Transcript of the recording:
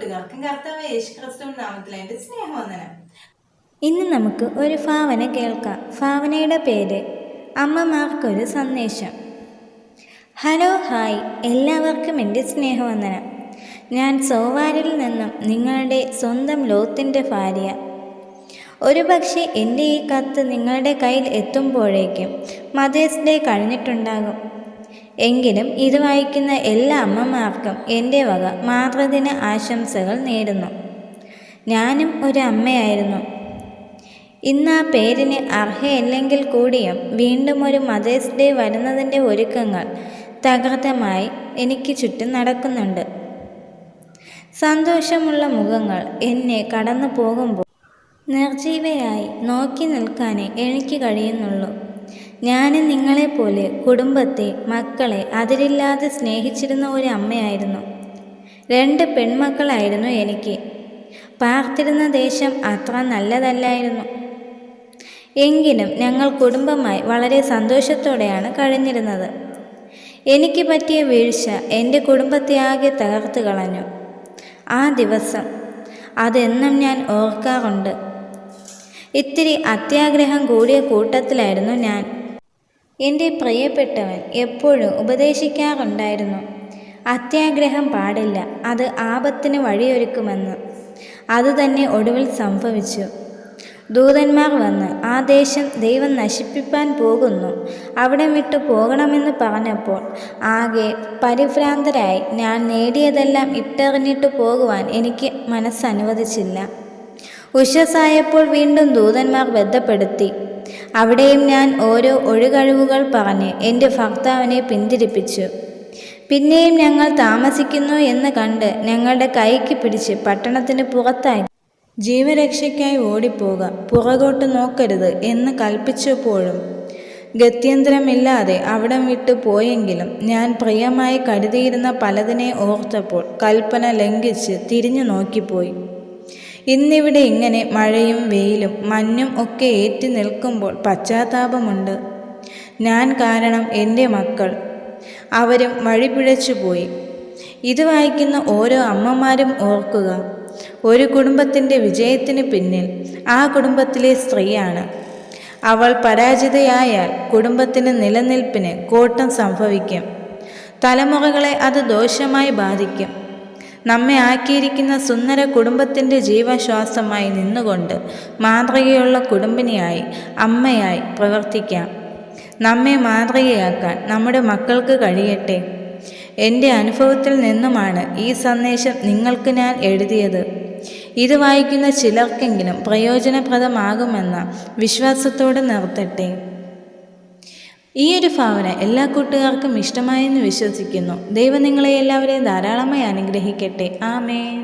കൂട്ടുകാർക്കും കർത്താവായ യേശുക്രിസ്തുവിന്റെ നാമത്തിൽ എൻ്റെ സ്നേഹവന്ദനം. ഇന്ന് നമുക്ക് ഒരു ഭാവന കേൾക്കാം. ഭാവനയുടെ പേര് അമ്മമാർക്കൊരു സന്ദേശം. ഹലോ ഹായ്, എല്ലാവർക്കും എൻ്റെ സ്നേഹവന്ദനം. ഞാൻ സോവാരിൽ നിന്നും നിങ്ങളുടെ സ്വന്തം ലോത്തിൻ്റെ ഭാര്യ. ഒരു പക്ഷേ എൻ്റെ ഈ കത്ത് നിങ്ങളുടെ കയ്യിൽ എത്തുമ്പോഴേക്കും മദേഴ്സ് ഡേ കഴിഞ്ഞിട്ടുണ്ടാകും. എങ്കിലും ഇത് വായിക്കുന്ന എല്ലാ അമ്മമാർക്കും എൻ്റെ വക മാതൃദിന ആശംസകൾ നേരുന്നു. ഞാനും ഒരു അമ്മയായിരുന്നു. ഇന്ന് ആ പേരിന് അർഹയല്ലെങ്കിൽ കൂടിയും വീണ്ടും ഒരു മദേഴ്സ് ഡേ വരുന്നതിൻ്റെ ഒരുക്കങ്ങൾ തകൃതമായി എനിക്ക് ചുറ്റും നടക്കുന്നുണ്ട്. സന്തോഷമുള്ള മുഖങ്ങൾ എന്നെ കടന്നു പോകുമ്പോൾ നിർജീവയായി നോക്കി നിൽക്കാനേ എനിക്ക് കഴിയുന്നുള്ളൂ. ഞാനും നിങ്ങളെപ്പോലെ കുടുംബത്തെ, മക്കളെ അതിരില്ലാതെ സ്നേഹിച്ചിരുന്ന ഒരു അമ്മയായിരുന്നു. 2 പെൺമക്കളായിരുന്നു എനിക്ക്. പാർത്തിരുന്ന ദേശം അത്ര നല്ലതല്ലായിരുന്നു. എങ്കിലും ഞങ്ങൾ കുടുംബമായി വളരെ സന്തോഷത്തോടെയാണ് കഴിഞ്ഞിരുന്നത്. എനിക്ക് പറ്റിയ വീഴ്ച എൻ്റെ കുടുംബത്തെ ആകെ തകർത്ത് കളഞ്ഞു. ആ ദിവസം അതെന്നും ഞാൻ ഓർക്കാറുണ്ട്. ഇത്തിരി അത്യാഗ്രഹം കൂടിയ കൂട്ടത്തിലായിരുന്നു ഞാൻ. എൻ്റെ പ്രിയപ്പെട്ടവൻ എപ്പോഴും ഉപദേശിക്കാറുണ്ടായിരുന്നു, അത്യാഗ്രഹം പാടില്ല, അത് ആപത്തിന് വഴിയൊരുക്കുമെന്ന്. അതുതന്നെ ഒടുവിൽ സംഭവിച്ചു. ദൂതന്മാർ വന്ന് ആ ദേശം ദൈവം നശിപ്പിക്കാൻ പോകുന്നു, അവിടെ വിട്ടു പോകണമെന്ന് പറഞ്ഞപ്പോൾ ആകെ പരിഭ്രാന്തരായി ഞാൻ നേടിയതെല്ലാം ഇട്ടെറിഞ്ഞിട്ട് പോകുവാൻ എനിക്ക് മനസ്സനുവദിച്ചില്ല. ഉഷസായപ്പോൾ വീണ്ടും ദൂതന്മാർ ബന്ധപ്പെടുത്തി. അവിടെയും ഞാൻ ഓരോ ഒഴികഴിവുകൾ പറഞ്ഞ് എൻ്റെ ഭർത്താവിനെ പിന്തിരിപ്പിച്ചു. പിന്നെയും ഞങ്ങൾ താമസിക്കുന്നു എന്ന് കണ്ട് ഞങ്ങളുടെ കൈക്ക് പിടിച്ച് പട്ടണത്തിന് പുറത്തായി ജീവരക്ഷയ്ക്കായി ഓടിപ്പോക, പുറകോട്ട് നോക്കരുത് എന്ന് കൽപ്പിച്ചപ്പോഴും ഗത്യന്തരമില്ലാതെ അവിടം വിട്ടു പോയെങ്കിലും ഞാൻ പ്രിയമായി കരുതിയിരുന്ന പലതിനെ ഓർത്തപ്പോൾ കൽപ്പന ലംഘിച്ച് തിരിഞ്ഞു നോക്കിപ്പോയി. ഇന്നിവിടെ ഇങ്ങനെ മഴയും വെയിലും മഞ്ഞും ഒക്കെ ഏറ്റി നിൽക്കുമ്പോൾ പശ്ചാത്താപമുണ്ട്. ഞാൻ കാരണം എൻ്റെ മക്കൾ, അവരും വഴിപിഴച്ചുപോയി. ഇത് വായിക്കുന്ന ഓരോ അമ്മമാരും ഓർക്കുക, ഒരു കുടുംബത്തിൻ്റെ വിജയത്തിന് പിന്നിൽ ആ കുടുംബത്തിലെ സ്ത്രീയാണ്. അവൾ പരാജിതയായാൽ കുടുംബത്തിന് നിലനിൽപ്പിന് കോട്ടം സംഭവിക്കും. തലമുറകളെ അത് ദോഷമായി ബാധിക്കും. നമ്മെ ആക്കിയിരിക്കുന്ന സുന്ദര കുടുംബത്തിൻ്റെ ജീവശ്വാസമായി നിന്നുകൊണ്ട് മാതൃകയുള്ള കുടുംബിനിയായി, അമ്മയായി പ്രവർത്തിക്കാം. നമ്മെ മാതൃകയാക്കാൻ നമ്മുടെ മക്കൾക്ക് കഴിയട്ടെ. എൻ്റെ അനുഭവത്തിൽ നിന്നുമാണ് ഈ സന്ദേശം നിങ്ങൾക്ക് ഞാൻ എഴുതിയത്. ഇത് വായിക്കുന്ന ചിലർക്കെങ്കിലും പ്രയോജനപ്രദമാകുമെന്ന വിശ്വാസത്തോടെ നിർത്തട്ടെ. ഈ ഒരു ഭാവന എല്ലാ കൂട്ടുകാർക്കും ഇഷ്ടമായെന്ന് വിശ്വസിക്കുന്നു. ദൈവം നിങ്ങളെ എല്ലാവരെയും ധാരാളമായി അനുഗ്രഹിക്കട്ടെ. ആമേൻ.